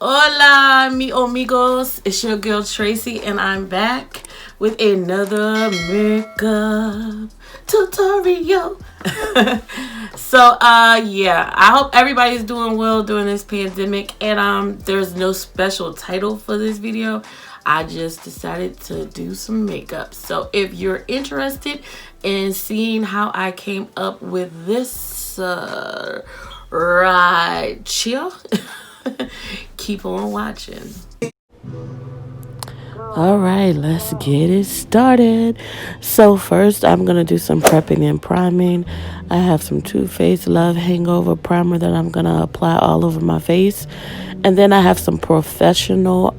Hola, mi amigos. It's your girl Tracy, and I'm back with another makeup tutorial. Yeah, I hope everybody's doing well during this pandemic, and there's no special title for this video. I just decided to do some makeup. So if you're interested in seeing how I came up with this right here, keep on watching. All right, let's get it started. So first, I'm going to do some prepping and priming. I have some Too Faced Love Hangover Primer that I'm going to apply all over my face. And then I have some professional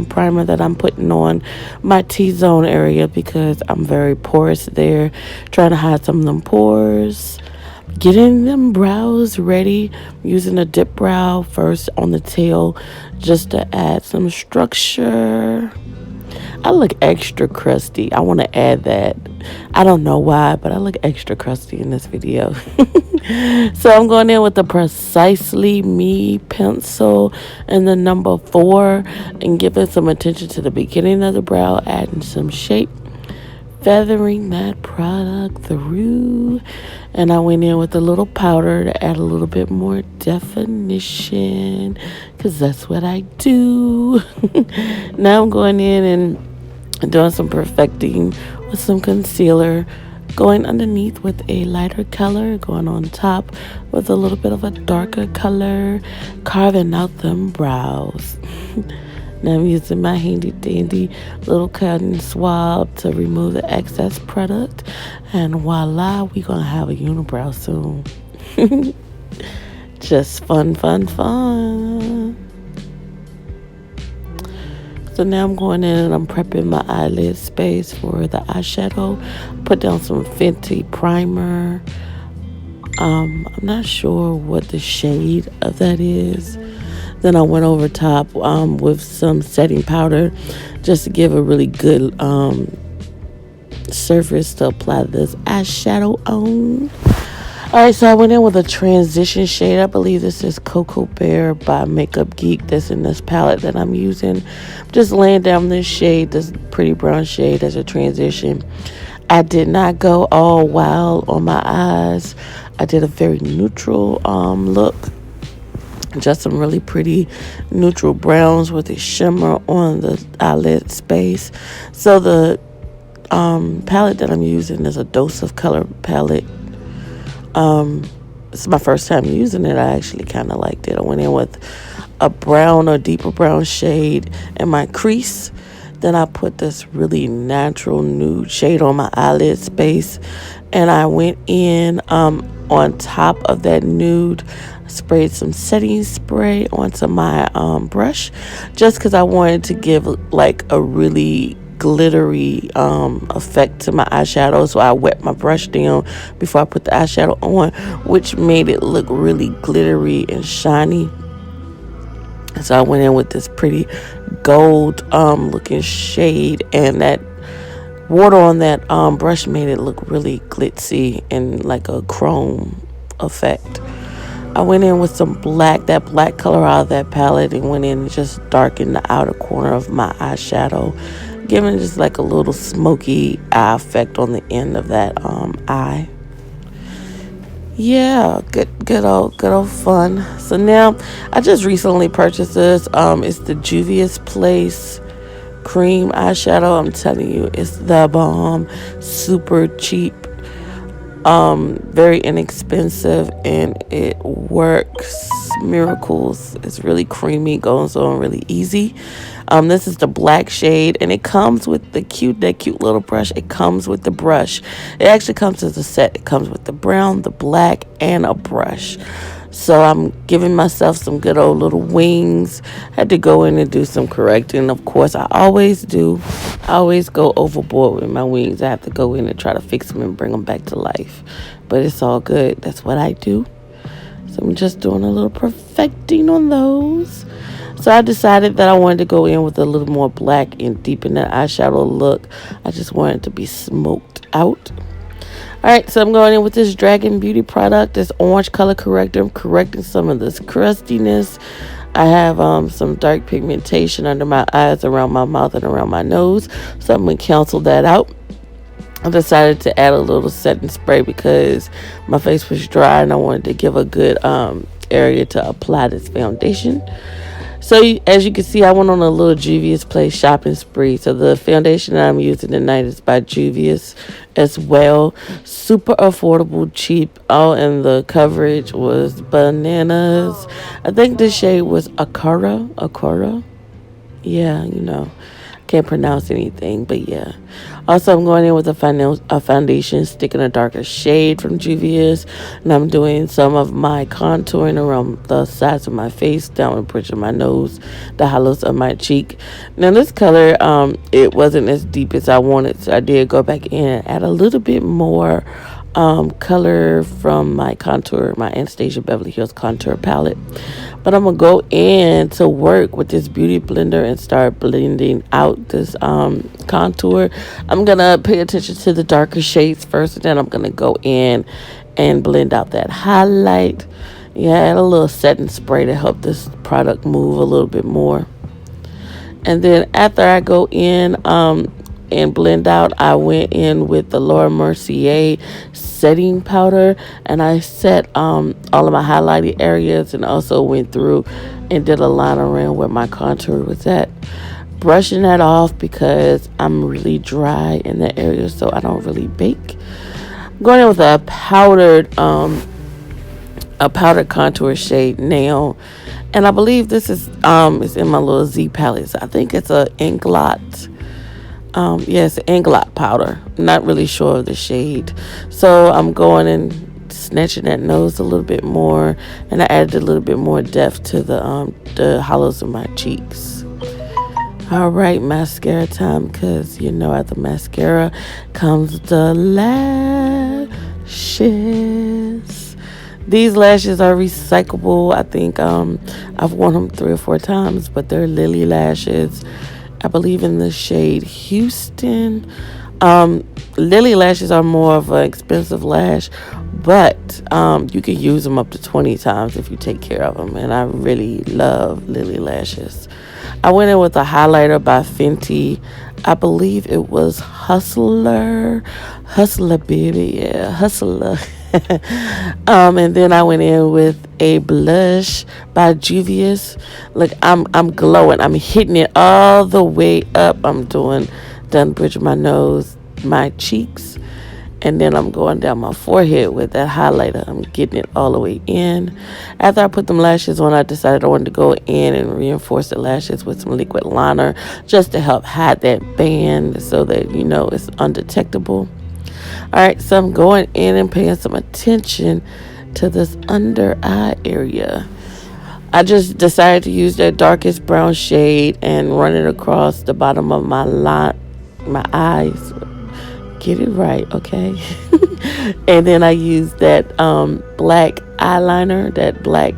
primer that I'm putting on my T-zone area because I'm very porous there. Trying to hide some of them pores. Getting them brows ready, using a dip brow first on the tail just to add some structure. I look extra crusty. I want to add that. I don't know why, but I look extra crusty in this video. So I'm going in with the Precisely Me pencil and the number 4 and giving some attention to the beginning of the brow, adding some shape, feathering that product through. And I went in with a little powder to add a little bit more definition because that's what I do. Now I'm going in and doing some perfecting with some concealer, going underneath with a lighter color, going on top with a little bit of a darker color, carving out them brows. Now I'm using my handy dandy little cotton swab to remove the excess product. And voila, we're going to have a unibrow soon. Just fun. So now I'm going in and I'm prepping my eyelid space for the eyeshadow. Put down some Fenty primer. I'm not sure what the shade of that is. Then I went over top with some setting powder just to give a really good surface to apply this eyeshadow on. Alright, so I went in with a transition shade. I believe this is Cocoa Bear by Makeup Geek. That's in this palette that I'm using. I'm just laying down this shade, this pretty brown shade as a transition. I did not go all wild on my eyes. I did a very neutral look. Just some really pretty neutral browns with a shimmer on the eyelid space. So the palette that I'm using is a Dose of Color palette. It's my first time using it. I actually kind of liked it. I went in with a brown or deeper brown shade in my crease. Then I put this really natural nude shade on my eyelid space. And I went in on top of that nude, sprayed some setting spray onto my brush just because I wanted to give like a really glittery effect to my eyeshadow. So I wet my brush down before I put the eyeshadow on, which made it look really glittery and shiny. So I went in with this pretty gold looking shade, and that water on that brush made it look really glitzy and like a chrome effect. I went in with some black, that black color out of that palette, and went in and just darkened the outer corner of my eyeshadow, giving just like a little smoky eye effect on the end of that eye. Yeah, good old fun. So now I just recently purchased this. It's the Juvia's Place cream eyeshadow. I'm telling you, it's the bomb. Super cheap, very inexpensive, and it works miracles. It's really creamy, goes on really easy. This is the black shade, and it comes with that cute little brush. It comes with the brush. It actually comes as a set. It comes with the brown, the black, and a brush. So I'm giving myself some good old little wings. Had to go in and do some correcting. Of course, I always do. I always go overboard with my wings. I have to go in and try to fix them and bring them back to life. But it's all good. That's what I do. So I'm just doing a little perfecting on those. So I decided that I wanted to go in with a little more black and deepen that eyeshadow look. I just wanted to be smoked out. Alright, so I'm going in with this Dragon Beauty product, this orange color corrector. I'm correcting some of this crustiness. I have some dark pigmentation under my eyes, around my mouth, and around my nose. So I'm going to cancel that out. I decided to add a little setting spray because my face was dry and I wanted to give a good area to apply this foundation. So as you can see, I went on a little Juvia's Place shopping spree. So the foundation that I'm using tonight is by Juvia's as well. Super affordable, cheap. Oh, and the coverage was bananas. I think the shade was Akara. Yeah, can't pronounce anything, but yeah. Also, I'm going in with a foundation stick in a darker shade from Juvia's, and I'm doing some of my contouring around the sides of my face, down the bridge of my nose, the hollows of my cheek. Now, this color, it wasn't as deep as I wanted, so I did go back in and add a little bit more color from my Anastasia Beverly Hills contour palette. But I'm gonna go in to work with this beauty blender and start blending out this contour. I'm gonna pay attention to the darker shades first, and then I'm gonna go in and blend out that highlight. Yeah, add a little setting spray to help this product move a little bit more. And then after I go in and blend out, I went in with the Laura Mercier setting powder, and I set all of my highlighted areas, and also went through and did a line around where my contour was at, brushing that off because I'm really dry in that area, so I don't really bake. I'm going in with a powdered contour shade now, and I believe this is in my little Z palette. So I think it's a Inglot. Yes, Inglot powder. Not really sure of the shade. So I'm going and snatching that nose a little bit more, and I added a little bit more depth to the hollows of my cheeks. All right, mascara time, because after mascara comes the lashes. These lashes are recyclable. I think I've worn them 3 or 4 times, but they're Lily lashes. I believe in the shade Houston. Lily lashes are more of an expensive lash, but you can use them up to 20 times if you take care of them. And I really love Lily lashes. I went in with a highlighter by Fenty. I believe it was Hustler baby, yeah, Hustler. And then I went in with a blush by Juvia's. Look, I'm glowing. I'm hitting it all the way up. I'm down the bridge of my nose, my cheeks, and then I'm going down my forehead with that highlighter. I'm getting it all the way in. After I put them lashes on, I decided I wanted to go in and reinforce the lashes with some liquid liner just to help hide that band so that it's undetectable. Alright, so I'm going in and paying some attention to this under eye area. I just decided to use that darkest brown shade and run it across the bottom of my eyes. Get it right, okay? And then I used that black eyeliner, that black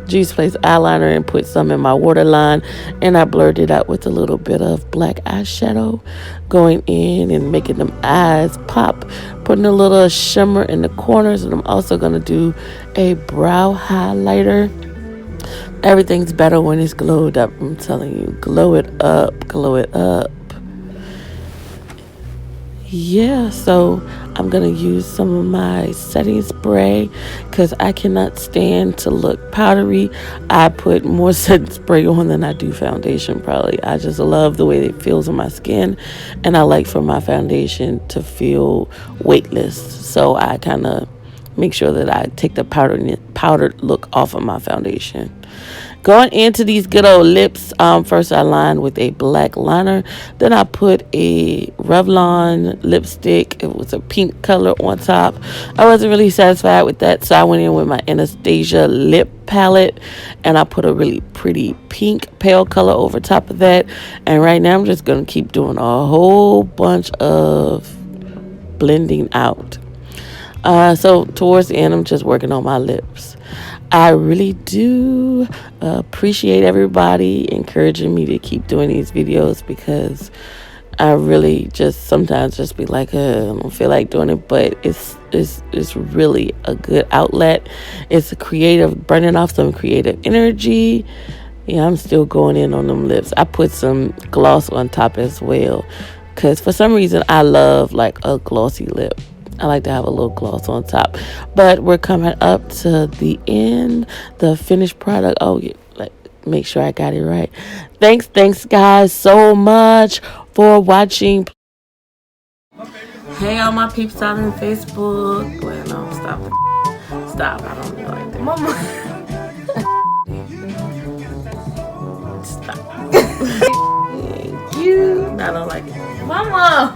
Juice Place eyeliner, and put some in my waterline, and I blurred it out with a little bit of black eyeshadow, going in and making them eyes pop, putting a little shimmer in the corners. And I'm also going to do a brow highlighter. Everything's better when it's glowed up. I'm telling you, glow it up. Yeah, so I'm going to use some of my setting spray because I cannot stand to look powdery. I put more setting spray on than I do foundation, probably. I just love the way it feels on my skin, and I like for my foundation to feel weightless. So I kind of make sure that I take the powdered look off of my foundation. Going into these good old lips, first I lined with a black liner. Then I put a Revlon lipstick. It was a pink color on top. I wasn't really satisfied with that, so I went in with my Anastasia lip palette, and I put a really pretty pink pale color over top of that. And right now I'm just going to keep doing a whole bunch of blending out. So towards the end, I'm just working on my lips. I really do appreciate everybody encouraging me to keep doing these videos, because I really just sometimes just be like, I don't feel like doing it, but it's really a good outlet. It's a creative, burning off some creative energy. Yeah, I'm still going in on them lips. I put some gloss on top as well. Because for some reason, I love like a glossy lip. I like to have a little gloss on top. But we're coming up to the end, the finished product. Oh, yeah, like, make sure I got it right. Thanks, guys, so much for watching. Hey, all my peeps out on Facebook. Well, no, stop. I don't know like that. Mama. Stop. Thank you. I don't like it. Mama.